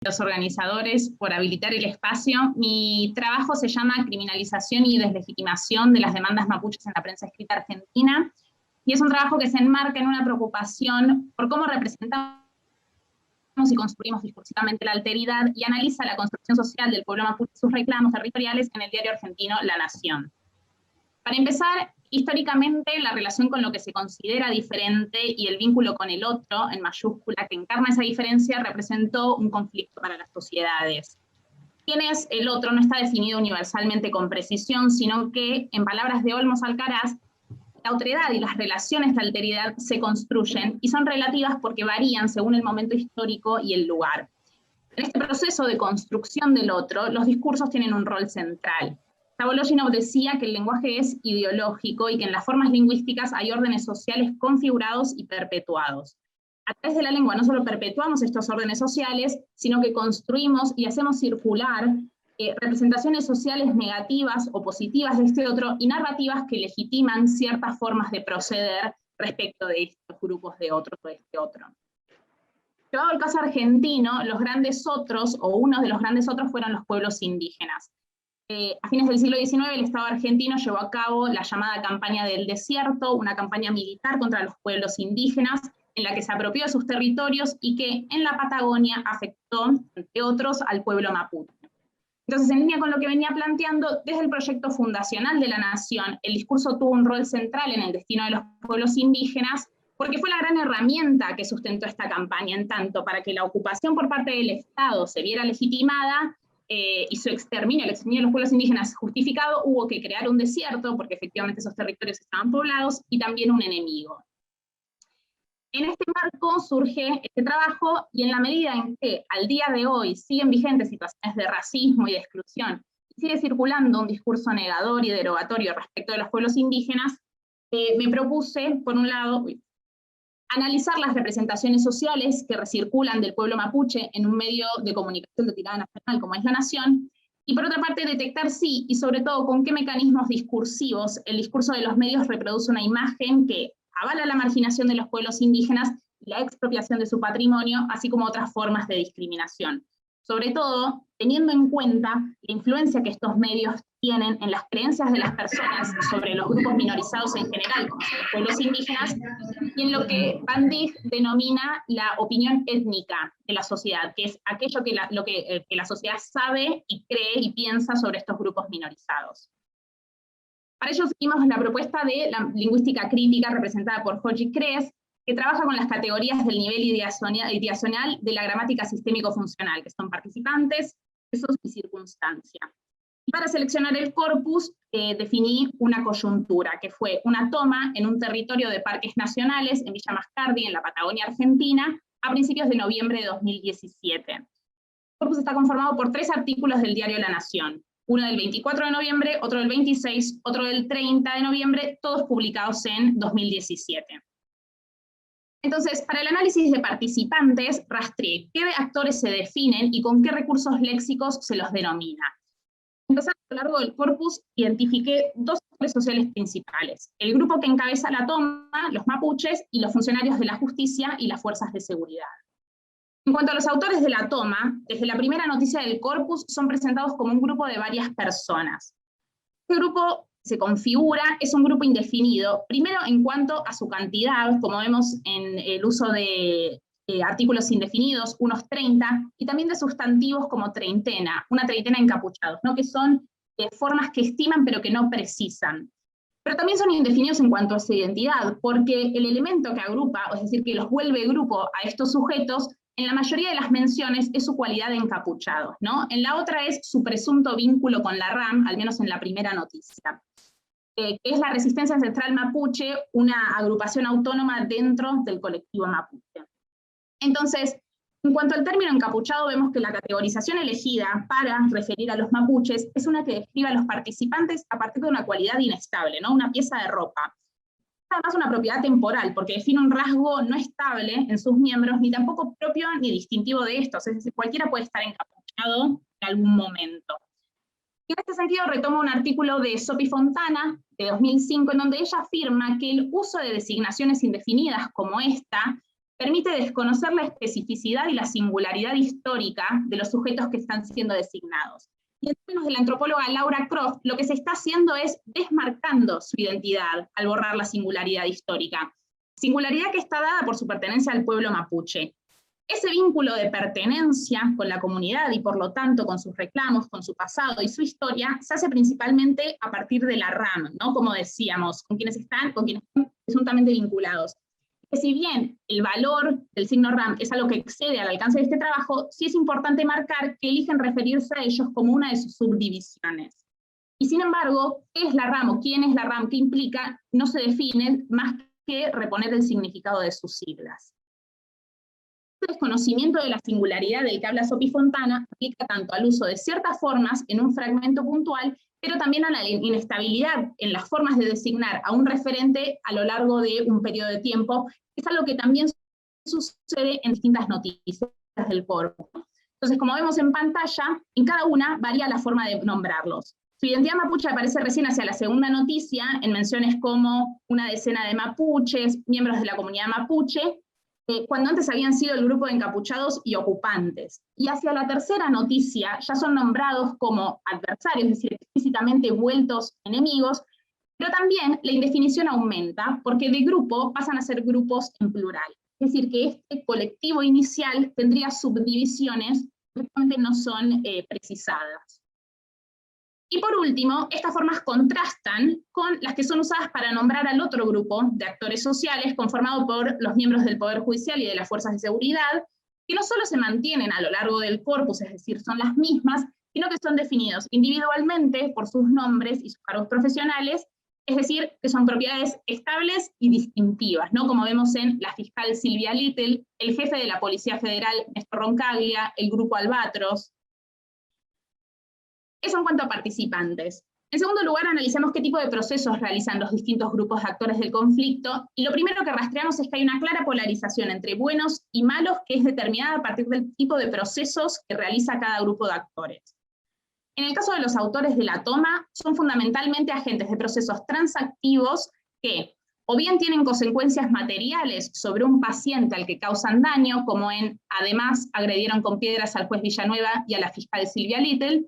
los organizadores por habilitar el espacio. Mi trabajo se llama Criminalización y Deslegitimación de las demandas mapuches en la prensa escrita argentina, y es un trabajo que se enmarca en una preocupación por cómo representamos y construimos discursivamente la alteridad, y analiza la construcción social del pueblo mapuche y sus reclamos territoriales en el diario argentino La Nación. Para empezar, históricamente la relación con lo que se considera diferente y el vínculo con el otro, en mayúscula, que encarna esa diferencia, representó un conflicto para las sociedades. ¿Quién es el otro? No está definido universalmente con precisión, sino que, en palabras de Olmos Alcaraz, la otredad y las relaciones de alteridad se construyen y son relativas porque varían según el momento histórico y el lugar. En este proceso de construcción del otro, los discursos tienen un rol central. Sabologino decía que el lenguaje es ideológico y que en las formas lingüísticas hay órdenes sociales configurados y perpetuados. A través de la lengua no solo perpetuamos estos órdenes sociales, sino que construimos y hacemos circular representaciones sociales negativas o positivas de este otro y narrativas que legitiman ciertas formas de proceder respecto de estos grupos de otros o de este otro. Llevado al caso argentino, los grandes otros, o uno de los grandes otros, fueron los pueblos indígenas. A fines del siglo XIX, el Estado argentino llevó a cabo la llamada Campaña del Desierto, una campaña militar contra los pueblos indígenas, en la que se apropió de sus territorios y que en la Patagonia afectó, entre otros, al pueblo mapuche. Entonces, en línea con lo que venía planteando, desde el proyecto fundacional de la Nación, el discurso tuvo un rol central en el destino de los pueblos indígenas, porque fue la gran herramienta que sustentó esta campaña, en tanto para que la ocupación por parte del Estado se viera legitimada, y su exterminio, el exterminio de los pueblos indígenas justificado, hubo que crear un desierto, porque efectivamente esos territorios estaban poblados, y también un enemigo. En este marco surge este trabajo, y en la medida en que al día de hoy siguen vigentes situaciones de racismo y de exclusión, y sigue circulando un discurso negador y derogatorio respecto de los pueblos indígenas, me propuse, por un lado, analizar las representaciones sociales que recirculan del pueblo mapuche en un medio de comunicación de tirada nacional como es La Nación, y por otra parte detectar si, y sobre todo con qué mecanismos discursivos, el discurso de los medios reproduce una imagen que avala la marginación de los pueblos indígenas y la expropiación de su patrimonio, así como otras formas de discriminación. Sobre todo, teniendo en cuenta la influencia que estos medios tienen en las creencias de las personas sobre los grupos minorizados en general, como son los pueblos indígenas, y en lo que Van Dijk denomina la opinión étnica de la sociedad, que es aquello que la sociedad sabe y cree y piensa sobre estos grupos minorizados. Para ello seguimos la propuesta de la lingüística crítica representada por Joji Cres, que trabaja con las categorías del nivel ideacional de la gramática sistémico-funcional, que son participantes, procesos y circunstancia. Y para seleccionar el corpus, definí una coyuntura, que fue una toma en un territorio de parques nacionales, en Villa Mascardi, en la Patagonia Argentina, a principios de noviembre de 2017. El corpus está conformado por 3 artículos del diario La Nación, uno del 24 de noviembre, otro del 26, otro del 30 de noviembre, todos publicados en 2017. Entonces, para el análisis de participantes, rastreé qué actores se definen y con qué recursos léxicos se los denomina. Empezando a lo largo del corpus, identifiqué 2 actores sociales principales: el grupo que encabeza la toma, los mapuches, y los funcionarios de la justicia y las fuerzas de seguridad. En cuanto a los autores de la toma, desde la primera noticia del corpus son presentados como un grupo de varias personas. Este grupo se configura, es un grupo indefinido, primero en cuanto a su cantidad, como vemos en el uso de artículos indefinidos, unos 30, y también de sustantivos como treintena, una treintena encapuchados, ¿no? Que son formas que estiman pero que no precisan. Pero también son indefinidos en cuanto a su identidad, porque el elemento que agrupa, es decir, que los vuelve grupo a estos sujetos, en la mayoría de las menciones es su cualidad de encapuchados, ¿no? En la otra es su presunto vínculo con la RAM, al menos en la primera noticia, que es la Resistencia Ancestral Mapuche, una agrupación autónoma dentro del colectivo mapuche. Entonces, en cuanto al término encapuchado, vemos que la categorización elegida para referir a los mapuches es una que describe a los participantes a partir de una cualidad inestable, ¿no? Una pieza de ropa. Además una propiedad temporal, porque define un rasgo no estable en sus miembros, ni tampoco propio ni distintivo de estos, es decir, cualquiera puede estar encapuchado en algún momento. Y en este sentido retomo un artículo de Sophie Fontana, de 2005, en donde ella afirma que el uso de designaciones indefinidas como esta permite desconocer la especificidad y la singularidad histórica de los sujetos que están siendo designados. Y en términos de la antropóloga Laura Croft, lo que se está haciendo es desmarcando su identidad al borrar la singularidad histórica. Singularidad que está dada por su pertenencia al pueblo mapuche. Ese vínculo de pertenencia con la comunidad y por lo tanto con sus reclamos, con su pasado y su historia, se hace principalmente a partir de la RAM, ¿no? Como decíamos, con quienes están presuntamente vinculados. Que si bien el valor del signo RAM es algo que excede al alcance de este trabajo, sí es importante marcar que eligen referirse a ellos como una de sus subdivisiones. Y sin embargo, ¿qué es la RAM o quién es la RAM? ¿Qué implica? No se define más que reponer el significado de sus siglas. El desconocimiento de la singularidad del que habla Sophie Fontana aplica tanto al uso de ciertas formas en un fragmento puntual, pero también a la inestabilidad en las formas de designar a un referente a lo largo de un periodo de tiempo, que es algo que también sucede en distintas noticias del corpus. Entonces, como vemos en pantalla, en cada una varía la forma de nombrarlos. Su identidad mapuche aparece recién hacia la segunda noticia, en menciones como una decena de mapuches, miembros de la comunidad mapuche, cuando antes habían sido el grupo de encapuchados y ocupantes. Y hacia la tercera noticia ya son nombrados como adversarios, es decir, explícitamente vueltos enemigos, pero también la indefinición aumenta, porque de grupo pasan a ser grupos en plural. Es decir, que este colectivo inicial tendría subdivisiones que realmente no son precisadas. Y por último, estas formas contrastan con las que son usadas para nombrar al otro grupo de actores sociales conformado por los miembros del Poder Judicial y de las fuerzas de seguridad, que no solo se mantienen a lo largo del corpus, es decir, son las mismas, sino que son definidos individualmente por sus nombres y sus cargos profesionales, es decir, que son propiedades estables y distintivas, ¿no? Como vemos en la fiscal Silvia Little, el jefe de la Policía Federal Néstor Roncaglia, el grupo Albatros. Eso en cuanto a participantes. En segundo lugar, analizamos qué tipo de procesos realizan los distintos grupos de actores del conflicto, y lo primero que rastreamos es que hay una clara polarización entre buenos y malos que es determinada a partir del tipo de procesos que realiza cada grupo de actores. En el caso de los autores de la toma, son fundamentalmente agentes de procesos transactivos que o bien tienen consecuencias materiales sobre un paciente al que causan daño, como en, además, agredieron con piedras al juez Villanueva y a la fiscal Silvia Little,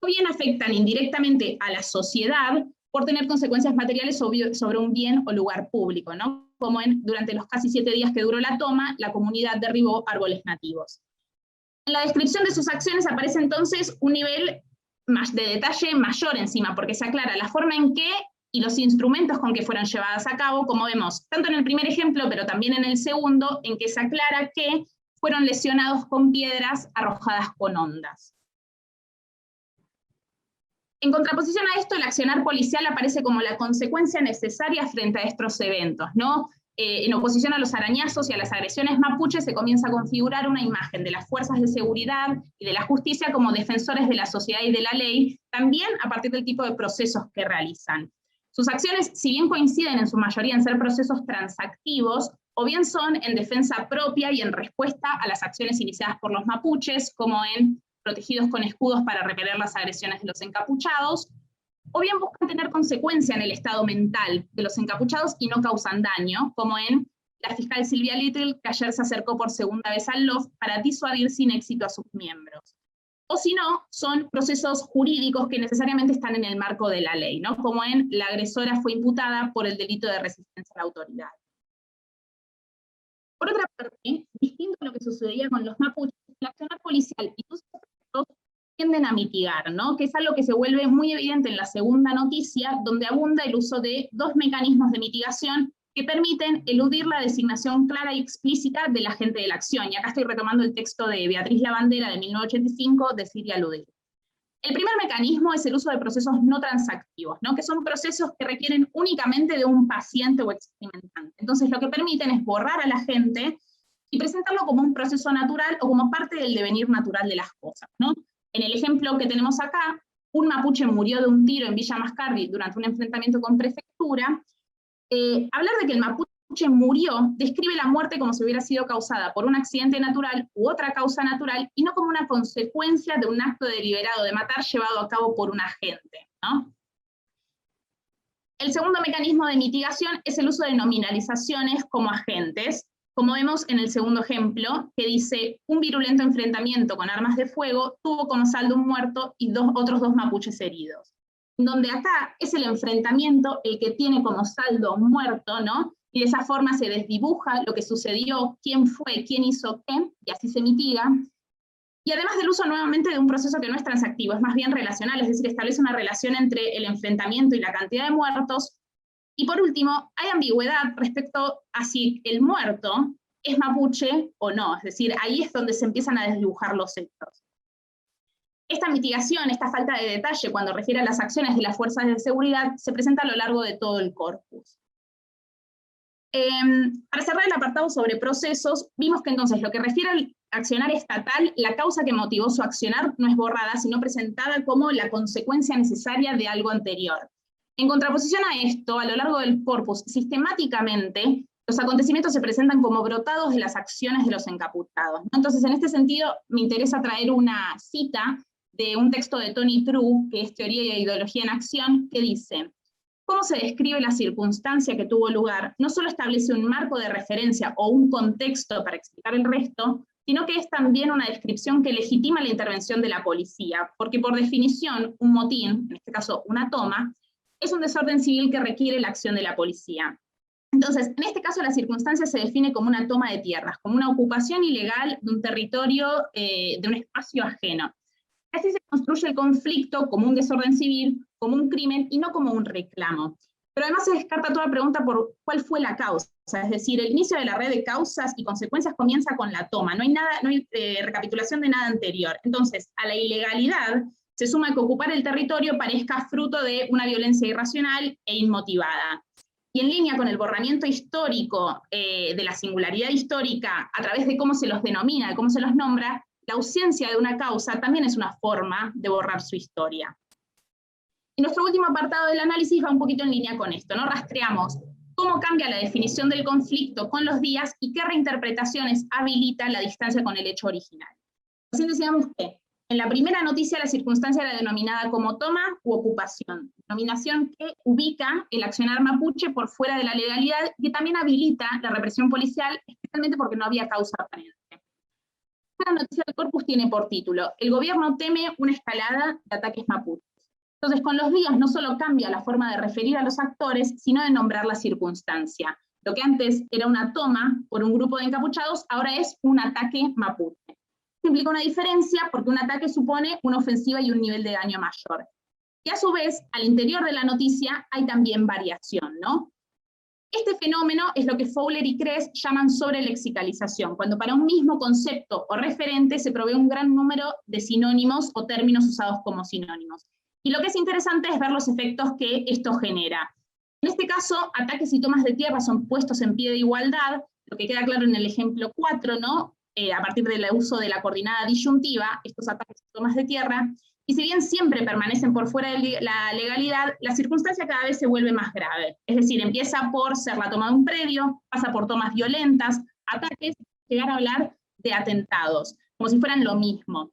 o bien afectan indirectamente a la sociedad por tener consecuencias materiales sobre un bien o lugar público, ¿no? Como durante los casi 7 días que duró la toma, la comunidad derribó árboles nativos. En la descripción de sus acciones aparece entonces un nivel de detalle mayor encima, porque se aclara la forma en que y los instrumentos con que fueron llevadas a cabo, como vemos tanto en el primer ejemplo, pero también en el segundo, en que se aclara que fueron lesionados con piedras arrojadas con ondas. En contraposición a esto, el accionar policial aparece como la consecuencia necesaria frente a estos eventos, ¿no? En oposición a los arañazos y a las agresiones mapuches, se comienza a configurar una imagen de las fuerzas de seguridad y de la justicia como defensores de la sociedad y de la ley, también a partir del tipo de procesos que realizan. Sus acciones, si bien coinciden en su mayoría en ser procesos transactivos, o bien son en defensa propia y en respuesta a las acciones iniciadas por los mapuches, como en protegidos con escudos para repeler las agresiones de los encapuchados, o bien buscan tener consecuencia en el estado mental de los encapuchados y no causan daño, como en la fiscal Silvia Little, que ayer se acercó por segunda vez al loft para disuadir sin éxito a sus miembros. O si no, son procesos jurídicos que necesariamente están en el marco de la ley, ¿no? Como en la agresora fue imputada por el delito de resistencia a la autoridad. Por otra parte, distinto a lo que sucedía con los mapuches, el accionar policial y sus efectos tienden a mitigar, ¿no? Que es algo que se vuelve muy evidente en la segunda noticia, donde abunda el uso de 2 mecanismos de mitigación que permiten eludir la designación clara y explícita del agente de la acción. Y acá estoy retomando el texto de Beatriz Lavandera de 1985, Decir y aludir. El primer mecanismo es el uso de procesos no transactivos, ¿no? Que son procesos que requieren únicamente de un paciente o experimentante. Entonces lo que permiten es borrar al agente y presentarlo como un proceso natural o como parte del devenir natural de las cosas, ¿no? En el ejemplo que tenemos acá, un mapuche murió de un tiro en Villa Mascardi durante un enfrentamiento con prefectura. Hablar de que el mapuche murió describe la muerte como si hubiera sido causada por un accidente natural u otra causa natural, y no como una consecuencia de un acto deliberado de matar llevado a cabo por un agente, ¿no? El segundo mecanismo de mitigación es el uso de nominalizaciones como agentes, como vemos en el segundo ejemplo, que dice, un virulento enfrentamiento con armas de fuego tuvo como saldo un muerto y otros 2 mapuches heridos. Donde acá es el enfrentamiento el que tiene como saldo muerto, ¿no? Y de esa forma se desdibuja lo que sucedió, quién fue, quién hizo qué, y así se mitiga. Y además del uso nuevamente de un proceso que no es transactivo, es más bien relacional, es decir, establece una relación entre el enfrentamiento y la cantidad de muertos. Y por último, hay ambigüedad respecto a si el muerto es mapuche o no, es decir, ahí es donde se empiezan a desdibujar los hechos. Esta mitigación, esta falta de detalle cuando refiere a las acciones de las fuerzas de seguridad, se presenta a lo largo de todo el corpus. Para cerrar el apartado sobre procesos, vimos que entonces lo que refiere al accionar estatal, la causa que motivó su accionar no es borrada, sino presentada como la consecuencia necesaria de algo anterior. En contraposición a esto, a lo largo del corpus, sistemáticamente, los acontecimientos se presentan como brotados de las acciones de los encapuchados, ¿no? Entonces, en este sentido, me interesa traer una cita de un texto de Tony True, que es Teoría e Ideología en Acción, que dice: cómo se describe la circunstancia que tuvo lugar, no solo establece un marco de referencia o un contexto para explicar el resto, sino que es también una descripción que legitima la intervención de la policía, porque por definición, un motín, en este caso una toma, es un desorden civil que requiere la acción de la policía. Entonces, en este caso la circunstancia se define como una toma de tierras, como una ocupación ilegal de un territorio, de un espacio ajeno. Así se construye el conflicto como un desorden civil, como un crimen y no como un reclamo. Pero además se descarta toda pregunta por cuál fue la causa. Es decir, el inicio de la red de causas y consecuencias comienza con la toma. No hay recapitulación de nada anterior. Entonces, a la ilegalidad se suma que ocupar el territorio parezca fruto de una violencia irracional e inmotivada. Y en línea con el borramiento histórico de la singularidad histórica a través de cómo se los denomina, de cómo se los nombra, la ausencia de una causa también es una forma de borrar su historia. Y nuestro último apartado del análisis va un poquito en línea con esto, ¿no? Rastreamos cómo cambia la definición del conflicto con los días y qué reinterpretaciones habilita la distancia con el hecho original. Así decíamos que en la primera noticia la circunstancia era denominada como toma u ocupación, denominación que ubica el accionar mapuche por fuera de la legalidad y que también habilita la represión policial, especialmente porque no había causa aparente. La noticia del corpus tiene por título: el gobierno teme una escalada de ataques mapuches. Entonces, con los días no solo cambia la forma de referir a los actores, sino de nombrar la circunstancia. Lo que antes era una toma por un grupo de encapuchados, ahora es un ataque mapuche. Esto implica una diferencia porque un ataque supone una ofensiva y un nivel de daño mayor. Y a su vez, al interior de la noticia hay también variación, ¿no? Este fenómeno es lo que Fowler y Kress llaman sobrelexicalización, cuando para un mismo concepto o referente se provee un gran número de sinónimos o términos usados como sinónimos. Y lo que es interesante es ver los efectos que esto genera. En este caso, ataques y tomas de tierra son puestos en pie de igualdad, lo que queda claro en el ejemplo 4, ¿no? A partir del uso de la coordinada disyuntiva, estos ataques y tomas de tierra, y si bien siempre permanecen por fuera de la legalidad, la circunstancia cada vez se vuelve más grave. Es decir, empieza por ser la toma de un predio, pasa por tomas violentas, ataques, llegar a hablar de atentados, como si fueran lo mismo.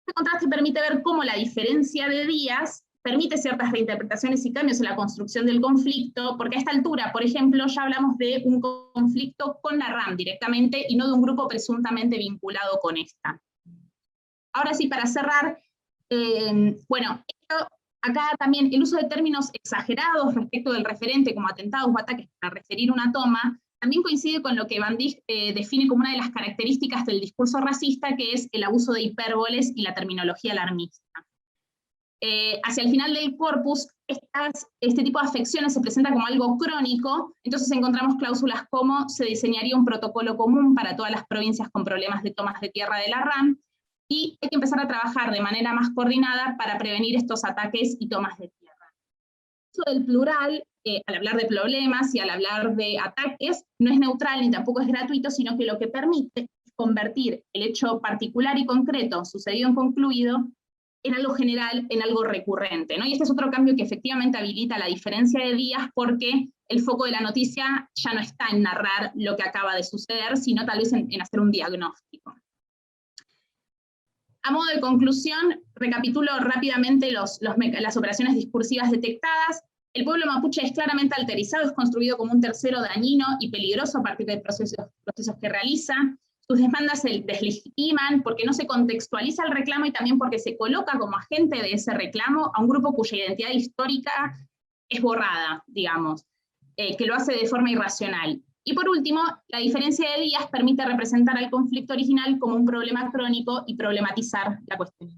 Este contraste permite ver cómo la diferencia de días permite ciertas reinterpretaciones y cambios en la construcción del conflicto, porque a esta altura, por ejemplo, ya hablamos de un conflicto con la RAM directamente y no de un grupo presuntamente vinculado con esta. Ahora sí, para cerrar, bueno, acá también el uso de términos exagerados respecto del referente como atentados o ataques para referir una toma, también coincide con lo que Van Dijk define como una de las características del discurso racista, que es el abuso de hipérboles y la terminología alarmista. Hacia el final del corpus, este tipo de afecciones se presenta como algo crónico, entonces encontramos cláusulas como se diseñaría un protocolo común para todas las provincias con problemas de tomas de tierra de la RAM, y hay que empezar a trabajar de manera más coordinada para prevenir estos ataques y tomas de tierra. El uso del plural, al hablar de problemas y al hablar de ataques, no es neutral ni tampoco es gratuito, sino que lo que permite es convertir el hecho particular y concreto, sucedido en concluido, en algo general, en algo recurrente, ¿no? Y este es otro cambio que efectivamente habilita la diferencia de días, porque el foco de la noticia ya no está en narrar lo que acaba de suceder, sino tal vez en hacer un diagnóstico. A modo de conclusión, recapitulo rápidamente las operaciones discursivas detectadas. El pueblo mapuche es claramente alterizado, es construido como un tercero dañino y peligroso a partir de procesos que realiza. Sus demandas se deslegitiman porque no se contextualiza el reclamo y también porque se coloca como agente de ese reclamo a un grupo cuya identidad histórica es borrada, digamos, que lo hace de forma irracional. Y por último, la diferencia de días permite representar al conflicto original como un problema crónico y problematizar la cuestión.